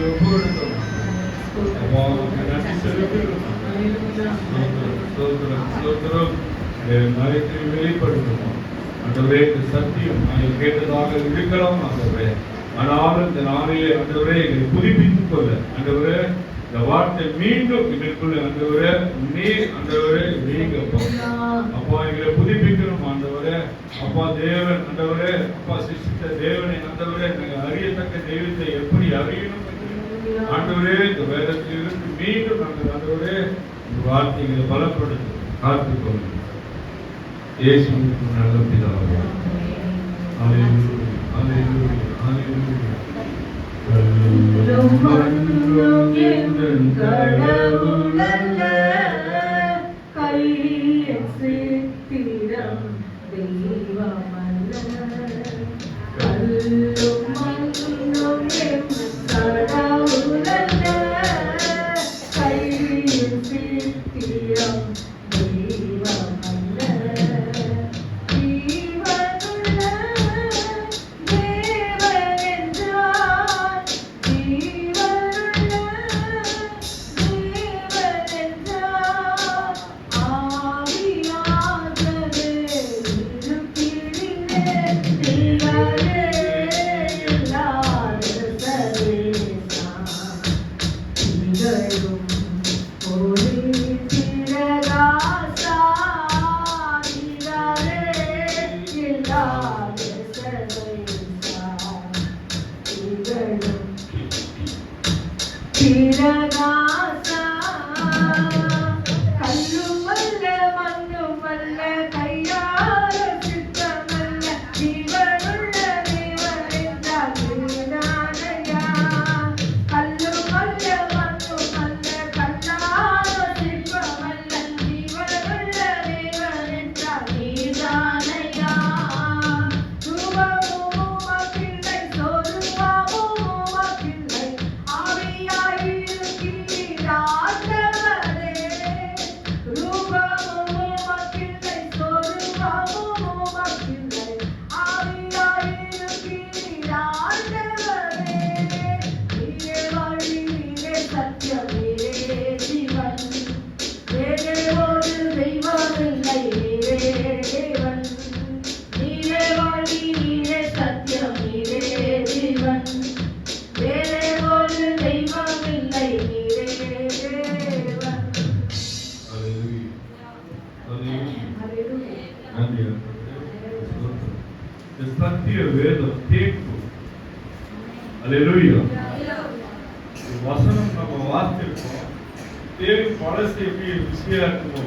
ஒப்புக்கொடுத்தோம். அப்பா நன்றி செலுத்துகிறோம். ஸ்தோத்திரம். நாயத்தை வெளிப்படுத்துவோம். ஆண்டவரே, இந்த சத்தியம் நாங்கள் கேட்டதாக இருக்கலாம் ஆண்டவரே. ஆனாலும் இந்த நாளிலே ஆண்டவரே எங்களை புதுப்பித்துக் கொள்ள ஆண்டவரே இந்த வார்த்தை மீண்டும் எங்களுக்குள்ள ஆண்டவரே நீர் ஆண்டவரே நீங்க அப்பா எங்களை புதுப்பிக்கணும் ஆண்டவரே. அப்பா தேவன் ஆண்டவரே, அப்பா சிருஷ்டித்த தேவனை ஆண்டவரே நாங்கள் அறியத்தக்க தெய்வத்தை எப்படி அறியணும் ஆண்டவரே இந்த வேதத்திலிருந்து மீண்டும் நாங்கள் ஆண்டவரே இந்த வார்த்தைகளை பலப்படுத்த காத்துக்கொள்ளும். இயேசுவுக்கு நல்ல பிதாவே. அல்லேலூயா, அல்லேலூயா, அல்லேலூயா. மண்ணும் என்றும் கடவுளல்ல, கையின் சித்திரம் தெய்வமல்ல. கல்லும் மண்ணும் என்றும் கடவுளல்ல, கையின் சித்திரம் தெய்வமல்ல. ஜீவனுள்ள தேவன் என்றார், ஜீவனுள்ள தேவன் என்றார். ஆவியாகவே இருப்பினிலே நீங்களே இல்லாத சரேசா. திகழும் ஒளி பிரகாசா, நீங்களே இல்லாத சரேசா. திகழும் பிரகாசா. கல்லும் அல்ல மண்ணும் அல்ல, கையார சித்தமல்ல, ஜீவனுள்ள தேவன் என்றால் நீதானையா. கல்லும் அல்ல மண்ணும் அல்ல, கல்லார சிற்பமல்ல, ஜீவனுள்ள தேவன் என்றால் நீதானையா. ரூபமும் உமக்கில்லை, சொரூபமும் உமக்கில்லை, ஆவியாயிருக்கிறீர் ஆண்டவரே. ரூபமும் உமக்கில்லை, சொரூபமும் உமக்கில்லை, ஆவியாயிருக்கிறீர் ஆண்டவரே. நீரே வழி, நீரே சத்தியம், நீரே ஜீவன், வேறே ஒரு தெய்வமில்லை, நீரே தேவன். நீரே வழி, நீரே சத்தியம், நீரே ஜீவன், வேறே ஒரு தெய்வமில்லை, நீரே தேவன். அல்லேலூயா, அல்லேலூயா. ஹல்லேலூயா. நன்றி ஆண்டவரே. ஸ்தோத்திரம். இந்த சத்திய வேதம் கேட்கும். அல்லேலூயா. இந்த வசனம் நம்ம வாசிச்சிருக்கோம். தேவன் பழசை எப்படி ருசியா இருக்குமோ,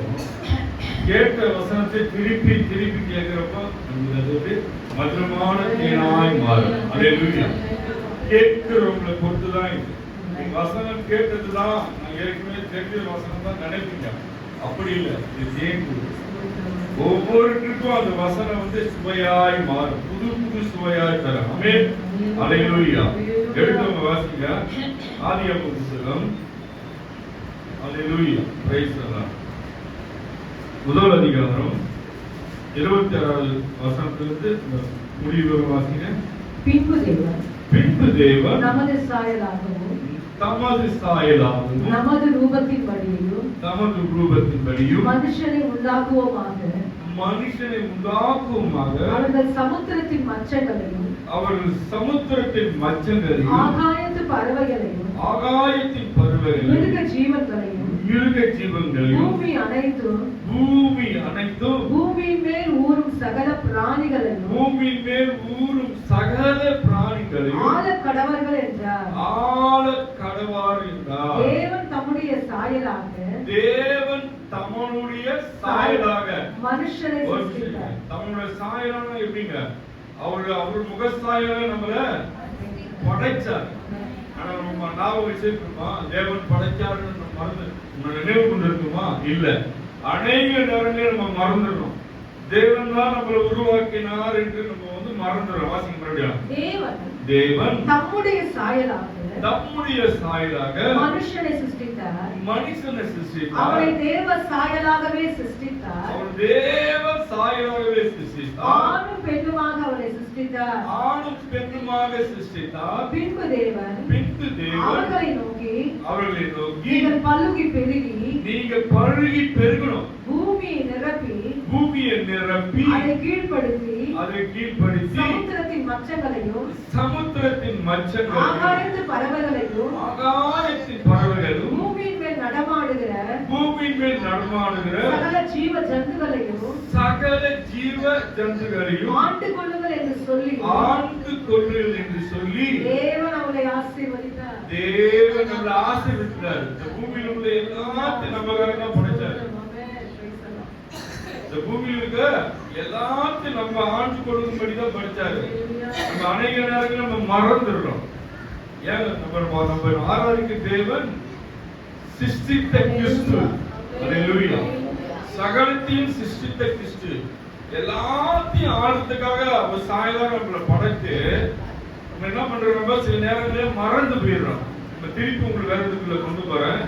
கேட்ட வசனத்தை திருப்பி திருப்பி கேட்கிறப்போ நமக்கு அது ஒரு மதுரமான தேனாய் மாறும். அல்லேலூயா. கேட்கிறவங்களை பொறுத்துதான் இது. நீங்க வசனம் கேட்டதுதான் நான் ஏற்கனவே தெரிஞ்ச வசனம் தான் நினைப்பீங்க. அப்படி இல்லை, இது தேன் கூடு. ஒவ்வொருத்தருக்கும் அந்த வசனம் சுவையாய் மாறும், புது புது சுவையாய் தரும். ஆமென். அல்லேலூயா. எடுத்தவங்க வாசிங்க. ஆதியாகம புத்தகம். அல்லேலூயா. Praise the lord. முதல் அதிகாரம் 26வது வசனத்திலிருந்து முடிவு வாசிங்க. பின்பு தேவன் நமது சாயலாகவும் தமது சாயலாகவும் நமது ரூபத்தின்படியும் மனுஷனை உண்டாக்குவோமாக அவர்கள் சமுத்திரத்தின் மச்சங்களையும் ஆகாயத்து பறவைகளையும் மிருக ஜீவன்களையும் பூமி அனைத்தும் பூமியின் மேல் ஊறும் சகல பிராணிகளையும் ஆளக்கடவர்கள் என்றார். தேவன் தம்முடைய சாயலாக மனுஷனை சிருஷ்டித்தார். தம்முடைய சாயலான எப்படிங்க? அவர் முக சாயல நம்மள படைச்சார். ஆனா நம்ம ஞாபகம் வச்சிருக்கோமா? தேவன் படைச்சாருன்னு நம்ம மறந்து நினைவு கொண்டு இருக்குமா? இல்ல. அநேக நேரங்களில் நம்ம மறந்துடுறோம். தேவன் தான் நம்மளை உருவாக்கினார் என்று நம்ம மறந்துடுறோம். வாசிங்க மறுபடியும். தேவன் தம்முடைய சாயலாக மனுஷனை சிருஷ்டித்தார். அவரை தேவ சாயலாகவே சிருஷ்டித்தார். ஆணும் பெண்ணுமாக அவரை சிருஷ்டித்தார். பின்பு தேவன் அவர்களை நீங்கள் பல்லுகி பெருகி பெருகணும். பூமியை நிரப்பி அதை கீழ்ப்படுத்தி சமுத்திரத்தின் மச்சங்களையும் ஆகாயத்து பறவைகளையும் பூமியின் மேல் நடமாடுகிற சகல ஜீவ ஜந்துகளையும் ஆண்டு கொள்ளுங்கள் என்று சொல்லி தேவன் அவளை ஆசீர்வதித்தார். இந்த பூமியில் உள்ள எல்லாத்தையும் நமக்காக தான் படைச்சார். இந்த பூமியில் இருக்க எல்லாத்தையும் நம்ம ஆண்டு கொள்ளும்படி தான் படைச்சாரு. நம்ம அநேக நேரங்கள் நம்ம மறந்துடுறோம். ஏன் நம்ம ஆராதிக்க தேவன் சிருஷ்டித்த கிறிஸ்து. அல்லேலூயா. சகலத்தையும் சிருஷ்டித்த கிறிஸ்து எல்லாத்தையும் ஆளுறதுக்காக அவர் சாயலாக நம்மளை படைத்து நம்ம என்ன பண்றோம், சில நேரங்களில் மறந்து போயிடுறோம். நம்ம திருப்பி உங்களுக்கு வேறதுக்குள்ள கொண்டு போறேன்.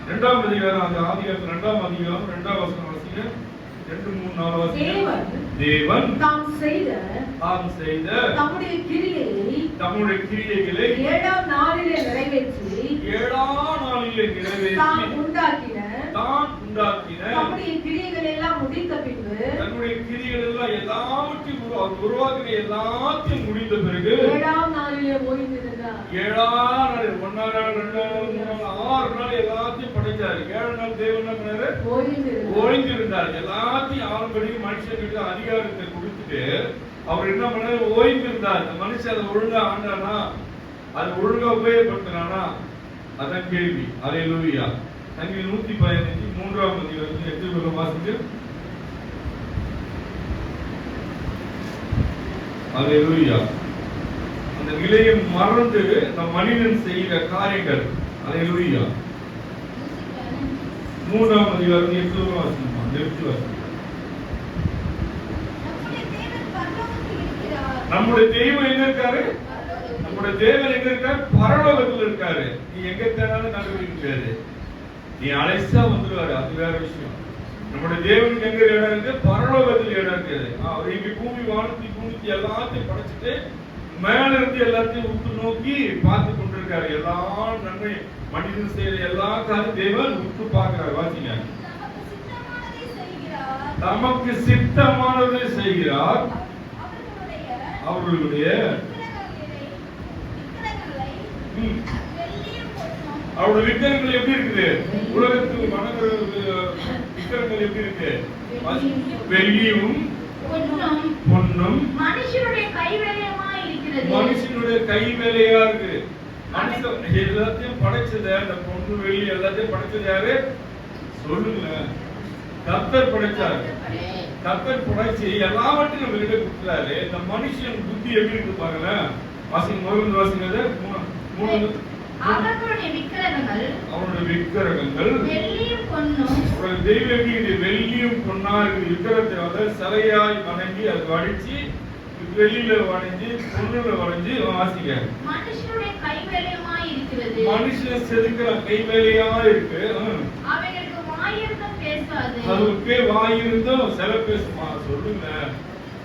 2ஆம் அதிகாரம், அந்த ஆதிகாரத்தில் 2ஆம் அதிகாரம் 2ஆம் வசனம் வாசிங்க. 2, 3, 4 வாசிங்க. தேவன் தாம் செய்த தம்முடைய கிரியைகளை 7ஆம் நாளிலே நிறைவேற்றி தான் உண்டாக்கின தம்முடைய கிரியைகள் எல்லாம் முடிந்த பின்பு உருவாக்கின எல்லாத்தையும் முடிந்த பிறகு 7ஆம் நாளிலே ஓய்ந்திருந்தார். 7ஆம் நாள் 1 நாள் 2 நாள் 3 நாள் 6 நாள் எல்லாத்தையும் படைச்சாரு. 7 நாள் தேவன் என்ன பண்ணாரு? ஓய்ந்திருந்தார். எல்லாத்தையும் ஆளும்படி மனுஷனுக்கு அதிகாரத்தை கொடுத்துட்டு அவர் என்ன பண்ணாரு? ஓய்ந்திருந்தார். அந்த மனுஷன் அதை ஒழுங்கா ஆண்டானா, அது ஒழுங்கா உபயோகப்படுத்தினானா? அதான் கேள்வி. அல்லேலூயா. சங்கீதம் 115 3ஆம் அதிகாரம் 8 வாசிங்க. அல்லேலூயா. அந்த நிலையை மறந்து நம் மனிதன் செய்கிற காரியங்கள். அல்லேலூயா. 3ஆம் அதிகாரம் 8 வாசிங்க. நிறுத்தி வாசிங்க. நம்முடைய தெய்வம் எங்க இருக்காரு? நம்முடைய தேவன் எங்க இருக்காரு? பரலோகத்தில் இருக்காரு. நீ எங்க தேனாலும் நடுவில் இருக்காரு. நீ அழைச்சா வந்துருவாரு. அது வேற விஷயம். நம்முடைய தேவனுக்கு எங்க இடம் இருக்கு? பரலோகத்தில் இடம் இருக்குது. அவர் இங்க பூமி வானத்தி பூமிக்கு எல்லாத்தையும் படைச்சிட்டு மேல இருந்து எல்லாத்தையும் உத்து நோக்கி பார்த்து கொண்டிருக்காரு. எல்லா நன்மை மனிதன் செய்யற எல்லா காரியம் தேவன் உத்து பார்க்கிறார். வாசிங்க. நமக்கு சித்தமானதை செய்கிறார். அவர்களுடைய அவருடைய விக்கிரகங்கள் எப்படி இருக்குது? உலகத்துக்கு வணங்குற விக்கிரகங்கள் எப்படி இருக்கு? வெள்ளியும் பொன்னும் மனுஷனுடைய கைவேலையா இருக்கிறது. மனுஷனுடைய கைவேலையா இருக்கு. மனுஷன் எல்லாத்தையும் படைச்சது, அந்த பொண்ணு வெள்ளி எல்லாத்தையும் படைச்சது யாரு? சொல்லுங்க. கர்த்தர் படைச்சாரு. கர்த்தர் படைச்சு எல்லாவற்றையும் நம்ம கிட்ட கொடுத்தாரு. இந்த மனுஷன் புத்தி எப்படி இருக்கு பாருங்களேன். வாசிங்க. முதல்ல வாசிங்க. அவர்களுடைய விக்கிரகங்கள் வெள்ளியும் பொன்னும். தெய்வம் எப்படி இது? வெள்ளியும் பொன்னா இருக்கு. விக்கிரகத்தை சிலையாய் வணங்கி அதை வடிச்சு வெள்ளியில வளைஞ்சு பொண்ணுல வளைஞ்சு வாசிங்க. மனுஷனுடைய கைவேலையா இருக்கிறது. மனுஷன் செதுக்கிற கைவேலையா இருக்கு. அவைகளுக்கு வாயிருந்தும் பேசாது. அதுக்கு வாயிருந்தும் சில பேசுமா? சொல்லுங்க.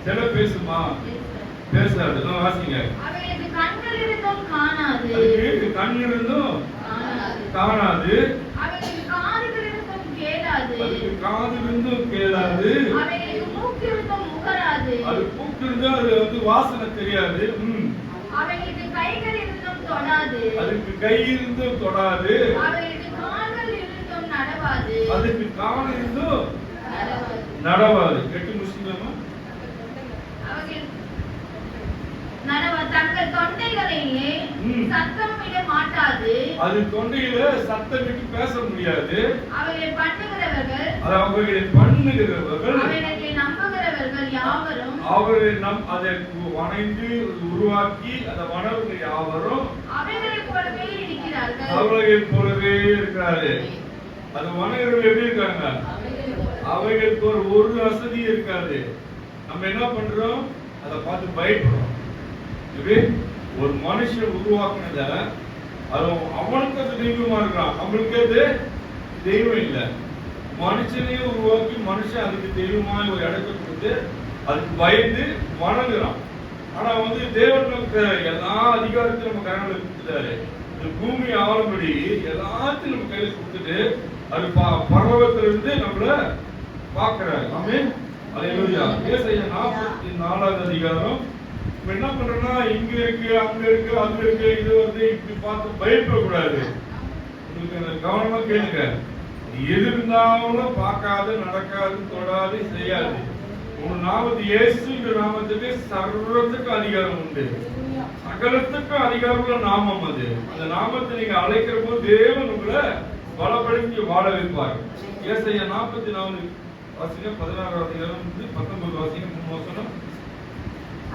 சில பேசுமா? பேசாது. வாசிங்க. அவைகளுக்கு கண்கள் இருந்தும் காணாது. அதுக்கு கண் இருந்தும் காணாது. அவைகளுக்கு காதுகள் இருந்தும் கேளாது. அதுக்கு காது இருந்தும் கேளாது. அவைகளுக்கு மூக்கு இருந்தும் முகராது. அது மூக்கு இருந்தா அது வாசனை தெரியாது. அவைகளுக்கு கைகள் இருந்தும் தொடாது. அதுக்கு கை இருந்தும் தொடாது. அவைகளுக்கு கால்கள் இருந்தும் நடவாது. அதுக்கு கால் இருந்தும் நடவாது. கெட்டு முஸ்லிமா? தங்கள் தொண்டைகளிலே சத்தம் விட மாட்டாது. அது தொண்டையில சத்தம் விட்டு பேச முடியாது. அவர்களை பண்ணுகிறவர்கள் அவர்களை நம்புகிறவர்கள் யாவரும் அவரை அதை வணைந்து உருவாக்கி அதை வணங்குகிற யாவரும் அவர்களைப் போலவே இருக்கிறார்கள். அவர்களைப் போலவே இருக்கிறார்கள். அது வணங்குறவர்கள் எப்படி இருக்காங்க? அவைகளுக்கு ஒரு வசதி இருக்காது. நம்ம என்ன பண்றோம்? அதை பார்த்து பயப்படுறோம். ஒரு மனுஷன் உருவாக்குனத அவனுக்கு அது தெய்வமா இருக்கான். நம்மளுக்கு அது தெய்வம் இல்லை. மனுஷனையே உருவாக்கி மனுஷன் அதுக்கு தெய்வமா ஒரு இடத்தை கொடுத்து அதுக்கு பயந்து வணங்குறான். ஆனா தேவன் நமக்கு எல்லா அதிகாரத்தையும் நம்ம கரங்களை கொடுத்துட்டாரு. இந்த பூமி ஆளும்படி எல்லாத்தையும் நம்ம கையில கொடுத்துட்டு அது பரலோகத்திலிருந்து நம்மள பார்க்கிறார். ஆமென். அல்லேலூயா. ஏசாயா 44வது அதிகாரம். இப்ப என்ன பண்றோம்னா இங்க இருக்கு, அங்க இருக்கு, அங்க இருக்கு, இது வந்து இப்படி பார்த்து பயப்படக்கூடாது. உங்களுக்கு கவனமா கேளுங்க. எது இருந்தாலும் பார்க்காது, நடக்காது, தொடாது, செய்யாது. உங்க நாமத்து இயேசுங்கிற நாமத்துக்கு சர்வத்துக்கு அதிகாரம் உண்டு. சகலத்துக்கும் அதிகாரம் உள்ள நாமம் அது. அந்த நாமத்தை நீங்க அழைக்கிற போது தேவன் உங்களை பலப்படுத்தி வாழ வைப்பார். ஏசாயா 44 வாசிங்க, 16வது அதிகாரம் 19 வாசிங்க, 3 வசனம்.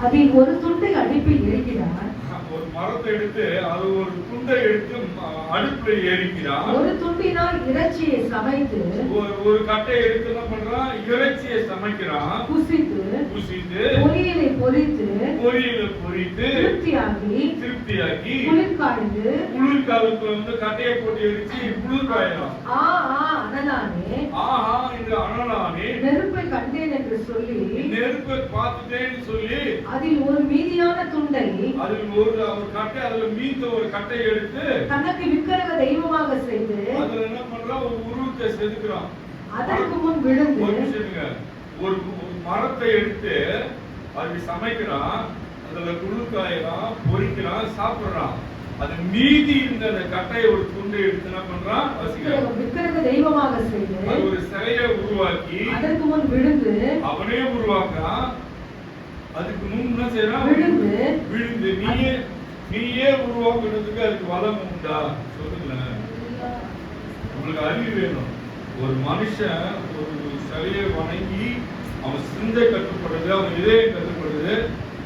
அதில் ஒரு துண்டை அடுப்பில் எரிக்கிறார். ஒரு மரத்தை எடுத்து அது ஒரு துண்டை எடுத்து அடுப்புல எரிக்கிறான். ஒரு துண்டினால் இறைச்சியை சமைத்து, ஒரு கட்டை எடுத்து என்ன பண்றான்? இறைச்சியை சமைக்கிறான். புசித்து பொரியலை பொரித்து திருப்தியாக்கி குளிர்காலத்துல வந்து கட்டையை போட்டு எரிச்சு குளிர்காயலாம். ஆஹா என்று அனலானே நெருப்பை கண்டேன் என்று சொல்லி, நெருப்பை பார்த்துட்டேன்னு சொல்லி அதில் ஒரு மீதியான துண்டை, அதில் ஒரு கட்டை, அதுல மீந்த ஒரு கட்டையை எடுத்து தனக்கு விக்கிரக தெய்வமாக செய்து அதுல என்ன பண்றான்? ஒரு உருவத்தை செதுக்குறான். அதற்கு முன் விழுந்து ஒரு மரத்தை எடுத்து அது சமைக்கிறான். அதுல குளிர்காயலாம், பொரிக்கிறான், சாப்பிடுறான். அது மீதி இருந்த அந்த கட்டையை ஒரு துண்டை எடுத்து என்ன பண்றான்? விக்கிரக தெய்வமாக செய்து அது ஒரு சிலையை உருவாக்கி அதற்கு முன் விழுந்து அவனே உருவாக்குறான். அதுக்கு முன் என்ன செய்யறான்? விழுந்து நீயே உருவாக்குறதுக்கு அதுக்கு வளம் உண்டா? சொல்லுங்களேன். உங்களுக்கு அறிவு வேணும். ஒரு மனுஷன் ஒரு சிலையை வணங்கி அவன் சிந்தை கட்டுப்படுது, அவன் இதயம் கட்டுப்படுது.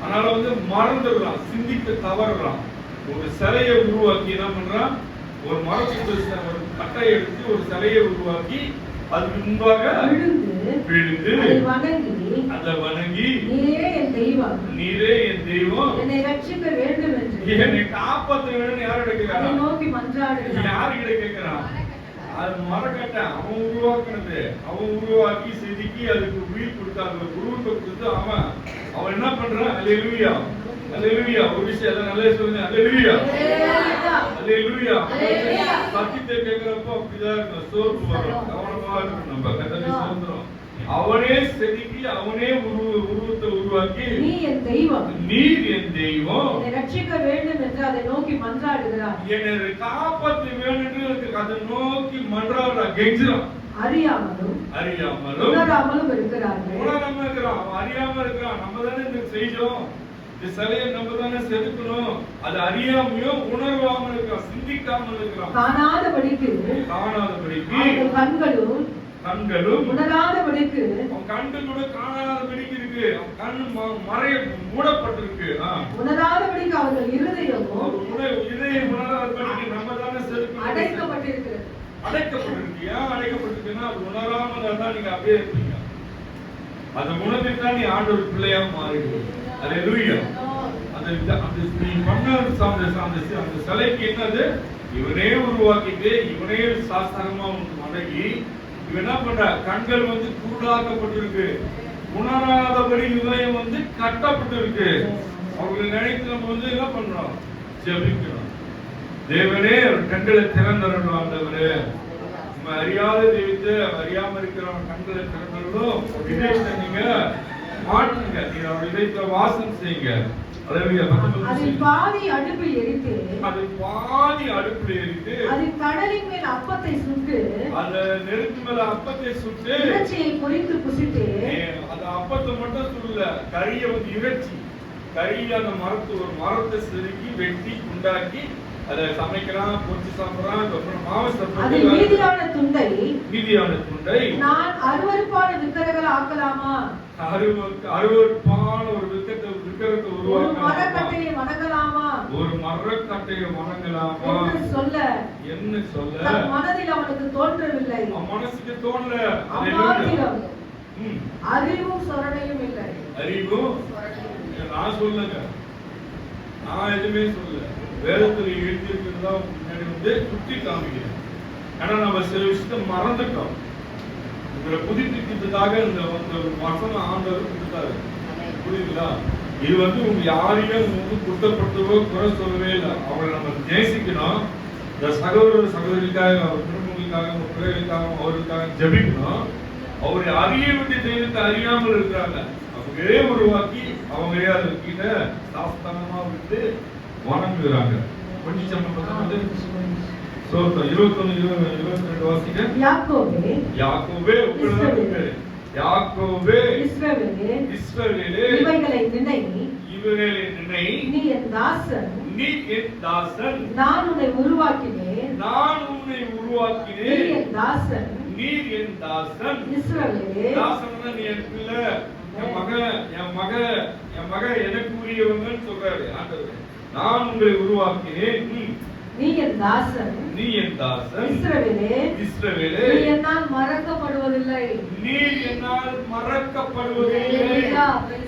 அதனால வந்து மறந்துடுறான், சிந்திக்க தவறுறான். ஒரு சிலையை உருவாக்கி என்ன பண்றான்? ஒரு மரத்துக்கு ஒரு கட்டையை எடுத்து ஒரு சிலையை உருவாக்கி அதுக்கு முன்பாக விழுந்து அதை வணங்கி, நீரே என் தெய்வம், என்னை ரட்சிக்க வேண்டும் என்று, என்னை காப்பாற்ற வேண்டும் யாரு கேட்கிறான்? நோக்கி மன்றாடுகிறான். யாருக்கிட்ட கேட்கிறான்? அது மரக்கட்டை அவன் உருவாக்குனது. அவன் உருவாக்கி செதுக்கி அதுக்கு உயிர் கொடுத்து அதுல உருவத்தை கொடுத்து அவன் என்ன பண்றான்? அல்லேலூயா, அல்லேலூயா. ஒரு விஷயம் எல்லாம் நல்லா சொல்லுங்க. அல்லேலூயா, அல்லேலூயா. சத்தியத்தை கேட்கிறப்போ அப்படிதான் இருக்கும். சோர்வு வரும். கவனமா இருக்கும். நம்ம கத்தனை சொல்றோம். அவனே செதுக்கி அவனே உருவத்தை உருவாக்கி, நீர் என் தெய்வம், என்னை ரட்சிக்க வேண்டும் என்று அதை நோக்கி மன்றாடுகிறான். என்னை காப்பாற்ற வேண்டும் என்று அதை நோக்கி மன்றாடுறான், கெஞ்சுறான். அறியாமலும் உணராமலும் இருக்கிறார்கள். உணராம இருக்கிறான், அறியாம இருக்கிறான். நம்ம தானே இந்த செஞ்சோம், இந்த சிலையை நம்ம தானே செதுக்கணும். அது அறியாமையும் உணர்வாமல் இருக்கிறான், சிந்திக்காமல் இருக்கிறான். காணாதபடிக்கு கண்களும் உணராதபடிக்கு, அவன் கண்கள் கூட காணாதபடிக்கு இருக்கு. அவன் கண்ணு மூடப்பட்டிருக்கு. உணராதபடிக்கு அவர்கள் இருதயம் உணராதபடிக்கு நம்ம தானே செதுக்கணும், அடைக்கப்பட்டிருக்கிறது. அடைக்கப்பட்டிருக்கு. ஏன் அடைக்கப்பட்டிருக்குன்னா அது உணராம தான் நீங்க அப்படியே இருப்பீங்க. அதை உணர்ந்துட்டா நீ ஆண்டவர் பிள்ளையா மாறிடுவீங்க. அல்லேலூயா. அந்த நீ பண்ண அந்த சிலைக்கு என்னது? இவனே உருவாக்கிட்டு இவனே சாஸ்திரமா வணங்கி இவன் என்ன பண்ற? கண்கள் வந்து குருடாக்கப்பட்டிருக்கு, உணராதபடி இதயம் வந்து கட்டப்பட்டிருக்கு. அவர்கள் நினைத்து நம்ம வந்து என்ன பண்றோம்? ஜெபிக்கிறோம். தேவனே கண்களை திறந்தரணும். ஆண்டவரே நம்ம அறியாத தெய்வத்தை அறியாம இருக்கிறவன் கண்களை திறந்தரணும். இதயத்தை நீங்க மாற்றுங்க, நீங்க அவர் இதயத்தை வாசம் செய்யுங்க. அதில் பாதி அடுப்பில் எரித்து, அதில் கடலின் மேல் அப்பத்தை சுட்டு, அந்த நெருப்பு மேல அப்பத்தை சுட்டு இறைச்சியை பொரித்து புசித்து, அந்த அப்பத்தை மட்டும் சுடல, கறியை வந்து இறைச்சி கறி அந்த ஒரு மரத்தை செதுக்கி வெட்டி உண்டாக்கி அதை சமைக்கிறான், பொரிச்சு சாப்பிடுறான். அப்புறம் மாவு மீதியான துண்டை நான் அருவருப்பான விக்கிரகங்களை ஆக்கலாமா? அருவருப்பான ஒரு விக்கிரகத்தை உருவாக்கலாம். மரக்கட்டையை வணங்கலாமா? ஒரு மரக்கட்டையை வணங்கலாமா என்ன சொல்ல மனதில் அவனுக்கு தோன்றவில்லை. மனசுக்கு தோணல. அறிவும் சொரணையும் இல்லை. அறிவும் நான் சொல்லுங்க, நான் எதுவுமே சொல்ல. வேதத்தில் எழுதியிருக்கிறதா முன்னாடி வந்து சுற்றி காமிக்கிறேன். ஆனா நம்ம சில விஷயத்தை மறந்துட்டோம். உங்களை புதுப்பிக்கிறதுக்காக இந்த வசனம் ஆண்டவர் கொடுத்தாரு. புரியுதுங்களா? இது உங்க யாரையும் குற்றப்படுத்தவோ குறை சொல்லவே இல்லை. அவங்களை நம்ம நேசிக்கணும். இந்த சகோதர சகோதரிக்காக, அவர் குடும்பங்களுக்காக, அவர் பிள்ளைகளுக்காக, அவருக்காக ஜெபிக்கணும். அவரை அறிய வேண்டிய தெய்வத்தை அறியாமல் இருக்கிறாங்க. அவங்களே உருவாக்கி அவங்களே அது கிட்ட சாஸ்தானமா விட்டு வணங்குகிறாங்க. கொஞ்சம் சம்பந்தப்பட்டது சோத்திரம் 21-22 வாசிக்க. யாக்கோபே உங்களுக்கு பேரு யாக்கோபே இஸ்ரவேலே இவைகளை நினை நீ என் தாசன் நான் உன்னை உருவாக்கினேன் நீ என் தாசன் இஸ்ரவேலே தாசன்னா நீ என் பிள்ளை என் மக எனக்கு உரியவங்கன்னு சொல்றாரு ஆண்டவர். நான் உங்களை உருவாக்கினேன் நீ என் தாசன் இஸ்ரவேலே நீ என்னால் மறக்கப்படுவதில்லை.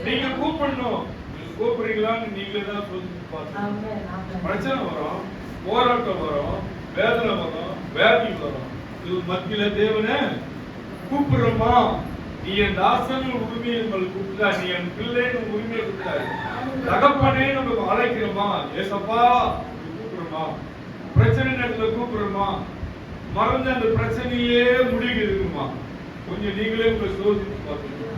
நீங்க கூப்பிடணும். கூப்பிடுறீங்களான்னு நீங்களே தான் சொல்லி பார்த்து. பிரச்சனை வரும், போராட்டம் வரும், வேதனை வரும், வியாதி வரும். இது மத்தியில தேவனை கூப்பிடுறோமா? நீ என் தாசன் உரிமையை கூப்பிட்டா, நீ என் பிள்ளைன்னு உரிமையை கொடுத்தாரு. தகப்பனே நம்ம அழைக்கிறோமா? ஏசப்பா கூப்பிடுறோமா? பிரச்சனை நேரத்துல கூப்பிடுறோமா? மறந்து அந்த பிரச்சனையே முடிவு இருக்குமா? கொஞ்சம் நீங்களே உங்களை சோதித்து பார்த்துக்கணும்.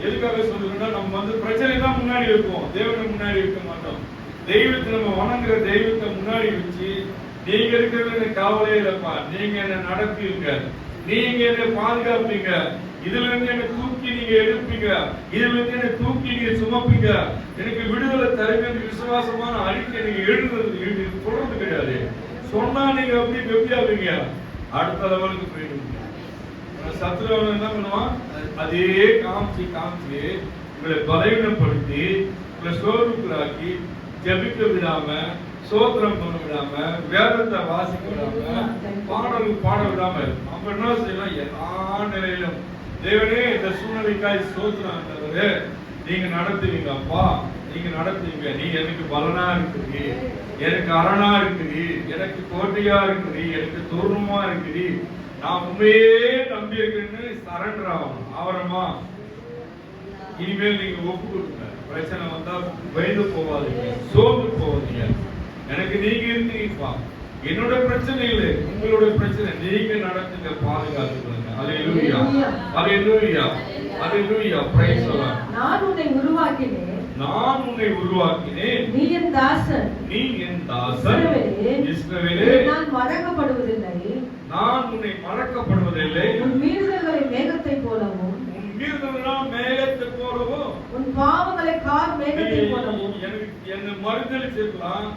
எதுக்காக சொல்லுங்கன்னா, நம்ம பிரச்சனை தான் முன்னாடி வைப்போம், தேவனை முன்னாடி வைக்க மாட்டோம். தெய்வத்தை நம்ம வணங்குற தெய்வத்தை முன்னாடி வச்சு, நீங்க இருக்கிறது எனக்கு காவலே இல்லப்பா, நீங்க என்ன நடப்பீங்க, நீங்க என்ன பாதுகாப்பீங்க, இதுல இருந்து என்ன தூக்கி நீங்க எடுப்பீங்க, இதுல இருந்து என்ன தூக்கி நீங்க சுமப்பீங்க, எனக்கு விடுதலை தருங்க விசுவாசமான அறிக்கை நீங்க எழுதுறது தொடர்ந்து கிடையாது. சொன்னா நீங்க அப்படி வெப்பியாவீங்க, அடுத்த லெவலுக்கு போயிடுவீங்க. சத்துருவன் என்ன பண்ணுவான்? அதே காமிச்சு உங்களை பலவீனப்படுத்தி, உங்களை சோர்வுக்குள்ளாக்கி, ஜெபிக்க விடாம, சோத்திரம் பண்ண விடாம, வேதத்தை வாசிக்க விடாம, பாட விடாம நம்ம என்ன செய்யலாம்? எல்லா நிலையிலும் தேவனே இந்த சூழ்நிலைக்காய் சோத்திரம் நீங்க நடத்துவீங்க அப்பா, நீங்க நடத்துவீங்க. நீ எனக்கு பலனா இருக்குது, எனக்கு அரணா இருக்குது, எனக்கு கோட்டையா இருக்குது, எனக்கு தோரணமா இருக்குது, நான் உண்மையே நம்பி இருக்கிறேன்னு சரண்டர் ஆகணும். ஆவரமா இனிமேல் நீங்க ஒப்பு கொடுங்க. பிரச்சனை வந்தா பயந்து போவாதீங்க, சோர்ந்து போவாதீங்க. எனக்கு நீங்க இருக்கீங்கப்பா, என்னோட பிரச்சனை இல்லை, உங்களோட பிரச்சனை. நீங்க நடத்துங்க, பாதுகாத்துக்கொள்ளுங்க. அல்லேலூயா, அல்லேலூயா, அல்லேலூயா. Praise the Lord. நான் உன்னை உருவாக்கினேன் நீ என் தாசன் இஸ்ரவேலே நான் மறக்கப்படுவதில்லை. நான் உன்னை மறக்கப்படுவதில்லை. உன் மீறுதல்களை மேகத்தை போலவும், உன் பாவங்களை கார் மேகத்தை போலவும். என்னை மறுதலிச்சிருக்கலாம்,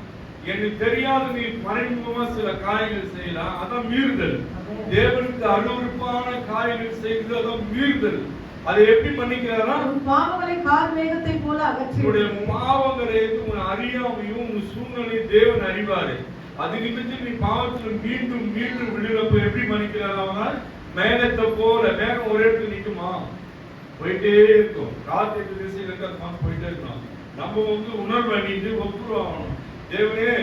எனக்கு தெரியாத நீ மறைமுகமா சில காரியங்கள் செய்யலாம், அதான் மீறுதல். தேவனுக்கு அருவருப்பான காரியங்கள் செய்வது அதான் மீறுதல். அதை எப்படி பண்ணிக்கிறாரா? பாவங்களை கார் மேகத்தை போல அகற்றி, உன்னுடைய பாவங்களை உன் அறியாமையும் உன் சூழ்நிலை தேவன் அறிவாரு. அது நிமித்தம் நீ பாவத்தில் மீண்டும் மீண்டும் விடுதலை எப்படி பண்ணிக்கிறாரா? மேகத்தை போல. மேகம் ஒரு இடத்துல நிக்குமா? போயிட்டே இருக்கும். காத்து திசையில இருக்க போயிட்டே இருக்கணும். நம்ம உணர்வு அணிந்து ஒப்புரவாகணும். தேவனே,